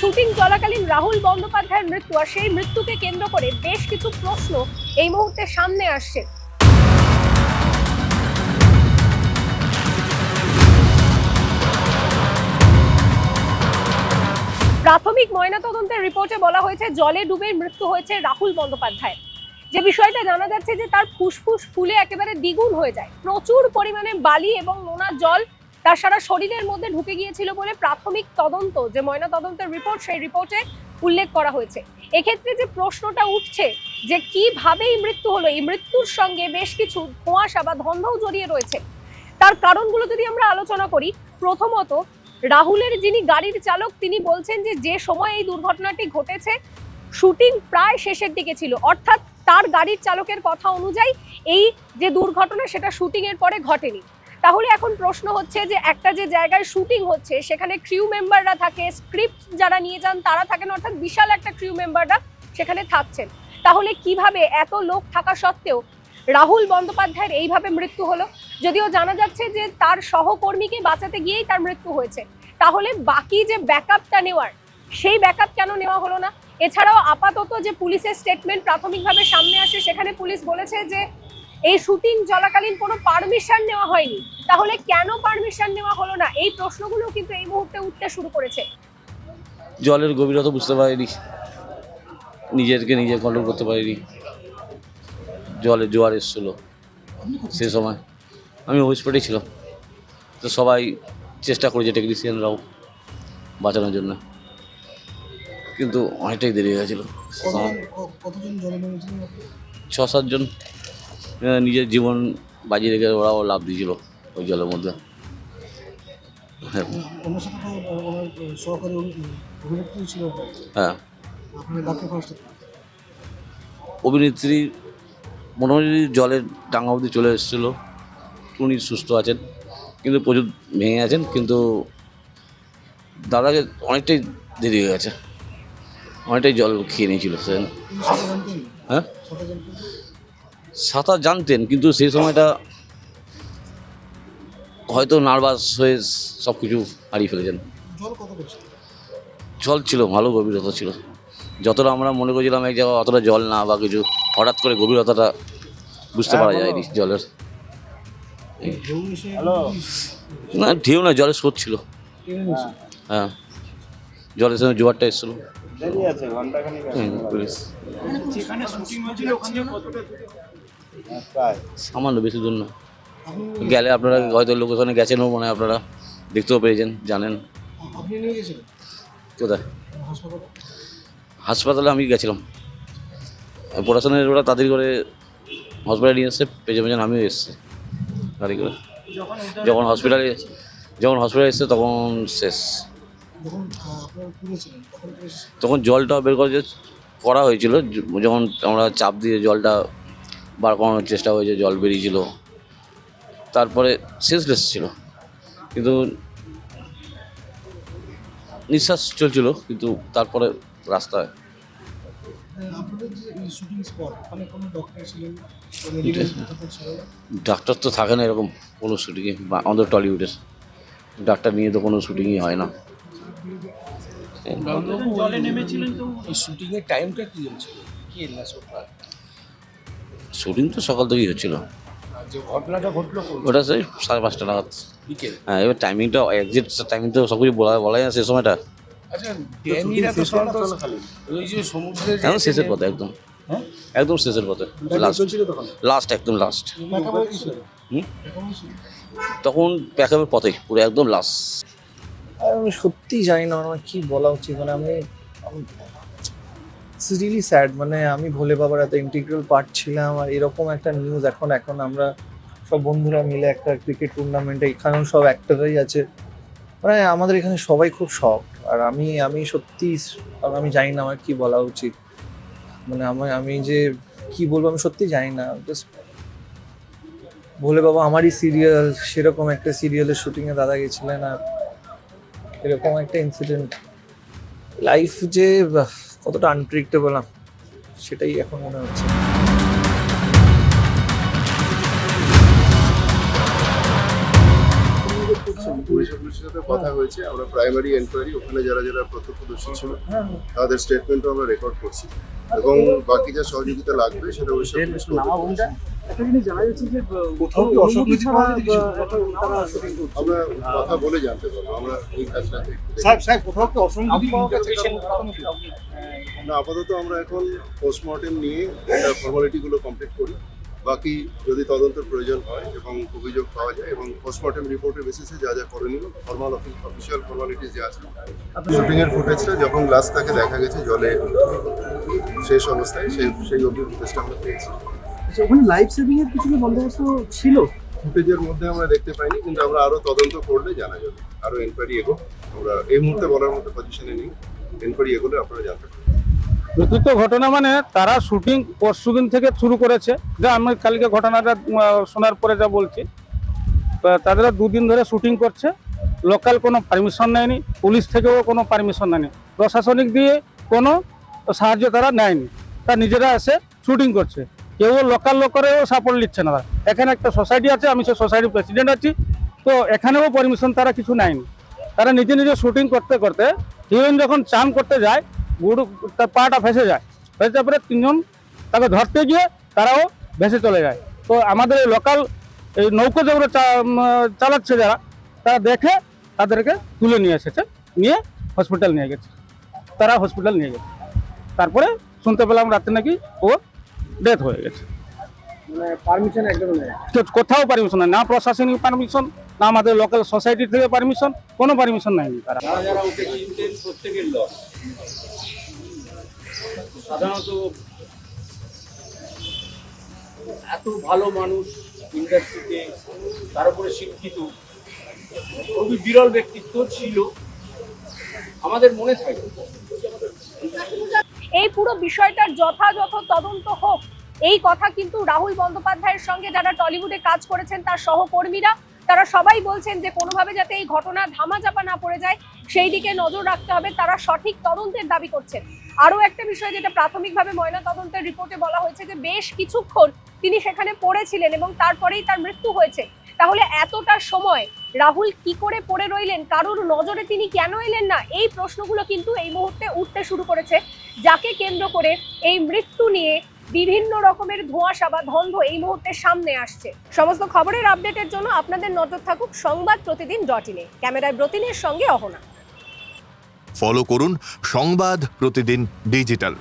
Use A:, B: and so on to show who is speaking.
A: Shooting চলাকালীন রাহুল বন্দ্যোপাধ্যায়ের মৃত্যু আর সেই মৃত্যুকে কেন্দ্র করে বেশ কিছু প্রশ্ন এই মুহূর্তে সামনে আসছে। প্রাথমিক ময়নাতদন্তের রিপোর্টে বলা হয়েছে জলে ডুবে মৃত্যু হয়েছে রাহুল বন্দ্যোপাধ্যায়। যে বিষয়টা জানা যাচ্ছে যে তার ফুসফুস ফুলে একেবারে দ্বিগুণ হয়ে যায়, প্রচুর পরিমাণে বালি এবং নোনা জল তার সারা শরীরের মধ্যে ঢুকে গিয়েছিল বলে প্রাথমিক তদন্ত যে ময়নাতদন্তের রিপোর্ট সেই রিপোর্টে উল্লেখ করা হয়েছে। এক্ষেত্রে যে প্রশ্নটা উঠছে যে কিভাবে এই মৃত্যু হলো, এই মৃত্যুর সঙ্গে বেশ কিছু ধোঁয়াশা বা ধন্ধও জড়িয়ে রয়েছে। তার কারণগুলো যদি আমরা আলোচনা করি, প্রথমত রাহুলের যিনি গাড়ির চালক তিনি বলছেন যে সময় এই দুর্ঘটনাটি ঘটেছে শুটিং প্রায় শেষের দিকে ছিল, অর্থাৎ তার গাড়ির চালকের কথা অনুযায়ী এই যে দুর্ঘটনা সেটা শুটিং এর পরে ঘটেনি। তাহলে এখন প্রশ্ন হচ্ছে যে একটা যে জায়গায় শুটিং হচ্ছে সেখানে ক্রিউ মেম্বাররা থাকে, স্ক্রিপ্ট যারা নিয়ে যান তারা থাকেন, অর্থাৎ বিশাল একটা ক্রিউ মেম্বাররা সেখানে থাকছেন। তাহলে কিভাবে এত লোক থাকা সত্ত্বেও রাহুল বন্দ্যোপাধ্যায়ের এইভাবে মৃত্যু হলো? যদিও জানা যাচ্ছে যে তার সহকর্মীকে বাঁচাতে গিয়েই তার মৃত্যু হয়েছে, তাহলে বাকি যে ব্যাকআপটা নেওয়ার সেই ব্যাকআপ কেন নেওয়া হলো না? এছাড়াও আপাতত যে পুলিশের স্টেটমেন্ট প্রাথমিকভাবে সামনে আসে সেখানে পুলিশ বলেছে যে এই শুটিং চলাকালীন কোনো পারমিশন নেওয়া হয়নি, তাহলে কেন পারমিশন নেওয়া হলো না? এই প্রশ্নগুলো কিন্তু এই মুহূর্তে উঠতে শুরু করেছে।
B: জলের গভীরতা বুঝতে পারিনি, নিজেকে নিজে কন্ট্রোল করতে পারিনি। জলে জোয়ার এসেছিলো সে সময়, আমি হসপিটালে ছিলাম, তো সবাই চেষ্টা করেছে টেকনিশিয়ানরাও বাঁচানোর জন্য, কিন্তু অনেকটাই দেরি হয়ে গেছিলো। 6-7 জন নিজের জীবন বাজি রেখে ওরাও লাভ দিয়েছিল ওই জলের মধ্যে। হ্যাঁ, অভিনেত্রী মোটামুটি জলের ডাঙ্গা অবধি চলে এসেছিলো, উনি সুস্থ আছেন, কিন্তু প্রচুর ভেঙে আছেন, কিন্তু দাদাকে অনেকটাই দেরি হয়ে গেছে, অনেকটাই জল খেয়ে নিয়েছিল সেদিন। হ্যাঁ, সাঁতার জানতেন, কিন্তু সেই সময়টা হয়তো নার্ভাস হয়ে সব কিছু হারিয়ে ফেলেছেন। জল ছিল ভালো, গভীরতা ছিল, যতটা আমরা মনে করেছিলাম এক জায়গায় অতটা জল না বা কিছু, হঠাৎ করে গভীরতাটা বুঝতে পারা যায়নি জলের। না ঢেউ না, জলের স্রোত ছিল। হ্যাঁ, জলের সঙ্গে জোয়ারটা এসেছিল। সামান্য, বেশি দূর না। গেলে আপনারা হয়তো লোকেশনে গেছেনও মনে হয়, আপনারা দেখতেও পেয়েছেন, জানেন। কোথায়? হাসপাতালে আমি গেছিলাম, পড়াশোনার ওরা তাড়াতাড়ি করে হসপিটালে নিয়ে এসছে, পেছনে পেছনে আমিও এসেছি গাড়ি করে। যখন হসপিটালে এসছে তখন শেষ। তখন জলটা বের করা হয়েছিল, যখন আমরা চাপ দিয়ে জলটা বার করানোর চেষ্টা হয়েছে, জল বেরিয়েছিল, তারপরে সেন্সলেস ছিল, কিন্তু নিঃশ্বাস চলছিল, কিন্তু তারপরে রাস্তায়। ডাক্তার তো থাকে না এরকম কোনো শুটিংয়ে, বা আমাদের টলিউডের ডাক্তার নিয়ে তো কোনো শুটিংই হয় না। শুটিং তো সকাল থেকেই হচ্ছিল, ওটা সেই 5:30 নাগাদ। হ্যাঁ, এবার টাইমিংটা এক্সাক্ট টাইমিং তো সব কিছু বলা যায় না সেই সময়টা। এখন শেষের পথে, একদম শেষের পথে, লাস্ট একদম লাস্ট। তখন প্যাকআপের পথে পুরো একদম লাস্ট।
C: আমি সত্যি জানি না আমার কি বলা উচিত, মানে আমি ইটস রিয়েলি স্যাড। মানে আমি ভোলে বাবার এত ইন্টিগ্রাল পার্ট ছিলাম, আর এরকম একটা নিউজ এখন আমরা সব বন্ধুরা মিলে একটা ক্রিকেট টুর্নামেন্টে, এখানেও সব অ্যাক্টররাই আছে, মানে আমাদের এখানে সবাই খুব শখ। আর আমি সত্যি আমি জানি না আমার কি বলা উচিত, মানে আমি যে কি বলবো আমি সত্যি জানি না। জাস্ট ভোলে বাবা আমারই সিরিয়াল, সেরকম একটা সিরিয়ালের শুটিংয়ে দাদা গেছিলেন, আর এরকম একটা ইনসিডেন্ট। লাইফ যে কতটা আনপ্রেডিক্টেবল সেটাই এখন মনে হচ্ছে।
D: অভিযোগ করছেন?
E: পুলিশের সাথে কথা হয়েছে, আমরা প্রাইমারি এনকোয়ারি ওখানে যারা যারা প্রত্যক্ষদর্শী ছিল তাদের স্টেটমেন্টও আমরা রেকর্ড করছি এবং বাকি যা সহযোগিতা লাগবে সেটা অবশ্যই
D: একটা জিনিস জানা যাচ্ছে যে
C: কোথাও কি
D: অনুমতি ছাড়া
C: অসংগতি
D: তারা শুটিং করছে।
E: আমরা কথা বলে জানতে পারবো। আমরা এই কাজটা
C: কোথাও কি অসংগতি
E: না, আপাতত আমরা এখন পোস্টমর্টেম নিয়ে এটা ফর্মালিটিগুলো কমপ্লিট করি। বাকি যদি তদন্তের প্রয়োজন হয় এবং অভিযোগ পাওয়া যায় এবং পোস্টমর্টেম রিপোর্টের বেসিসে যা যা করণীয় অফিসিয়াল ফর্মালিটিস যে আছে, শুটিং এর ফুটেজটা যখন লাস্ট তাকে দেখা গেছে জলে শেষ অবস্থায়, সেই অবধি ফুটেজটা আমরা পেয়েছি।
D: আচ্ছা, ওখানে লাইফ সেভিং এর কিছু কি বন্দোবস্ত ছিল?
E: ফুটেজের মধ্যে আমরা দেখতে পাইনি, কিন্তু আমরা আরো তদন্ত করলে জানা যাবে, আরো এনকোয়ারি এগো। আমরা এই মুহূর্তে বলার মতো পজিশনে নেই, এনকোয়ারি এগোলে আপনারা জানতে পারবেন।
F: প্রকৃত ঘটনা মানে তারা শুটিং পরশুদিন থেকে শুরু করেছে, যা আমি কালকে ঘটনাটা শোনার পরে যা বলছি। তাদের 2 দিন ধরে শুটিং করছে, লোকাল কোনো পারমিশন নেয়নি, পুলিশ থেকেও কোনো পারমিশন নেয়নি, প্রশাসনিক দিয়ে কোনো সাহায্য তারা নেয়নি, তারা নিজেরা এসে শুটিং করছে। কেউ লোকাল লোকেরও সাপোর্ট নিচ্ছে না। এখানে একটা সোসাইটি আছে, আমি সেই সোসাইটির প্রেসিডেন্ট আছি, তো এখানেও পারমিশন তারা কিছু নেয়নি। তারা নিজে নিজে শুটিং করতে করতে হিরোইন যখন চান করতে যায়, তার পাটা ফেসে যায়, ফেসে যাওয়ার পরে 3 জন তাকে ধরতে গিয়ে তারাও ভেসে চলে যায়। তো আমাদের এই লোকাল এই নৌকো যেগুলো চালাচ্ছে যারা, তারা দেখে তাদেরকে তুলে নিয়ে এসেছে, নিয়ে হসপিটাল নিয়ে গেছে, তারা হসপিটাল নিয়ে গেছে। তারপরে শুনতে পেলাম রাতে নাকি ও ডেথ হয়ে গেছে।
D: মানে পারমিশন একদম নেই,
F: কোথাও পারমিশন নেই, না প্রশাসনিক পারমিশন, না আমাদের লোকাল সোসাইটি থেকে পারমিশন, কোনো পারমিশন নেয়নি তারা।
G: যারা ওকে চিনতেন প্রত্যেকের লস। সাধারণত এত ভালো মানুষ ইন্ডাস্ট্রিতে, তার উপরে শিক্ষিত, খুবই বিরল ব্যক্তিত্ব ছিল, আমাদের মনে থাকে।
A: এই পুরো বিষয়টার যথাযথ তদন্ত হোক, এই কথা কিন্তু রাহুল বন্দ্যোপাধ্যায়ের সঙ্গে যারা টলিউডে কাজ করেছেন তার সহকর্মীরা, তারা সবাই বলছেন যে কোনোভাবে যাতে এই ঘটনা ধামাচাপা না পড়ে যায় সেই দিকে নজর রাখতে হবে। তারা সঠিক তদন্তের দাবি করছেন। আরও একটা বিষয় যেটা প্রাথমিকভাবে ময়না তদন্তের রিপোর্টে বলা হয়েছে যে বেশ কিছুক্ষণ তিনি সেখানে পড়েছিলেন এবং তারপরেই তার মৃত্যু হয়েছে। তাহলে এতটা সময় রাহুল কি করে পড়ে রইলেন, কারোর নজরে তিনি কেন এলেন না, এই প্রশ্নগুলো কিন্তু এই মুহূর্তে উঠতে শুরু করেছে, যাকে কেন্দ্র করে এই মৃত্যু নিয়ে বিভিন্ন রকমের ধোঁয়াশা বা ধন্ধ এই মুহূর্তে সামনে আসছে। সমস্ত খবরের আপডেটের জন্য আপনাদের নজর থাকুক সংবাদপ্রতিদিন.in। ক্যামেরায় ব্রতিনের সঙ্গে অহনা।
H: ফলো করুন সংবাদ প্রতিদিন ডিজিটাল।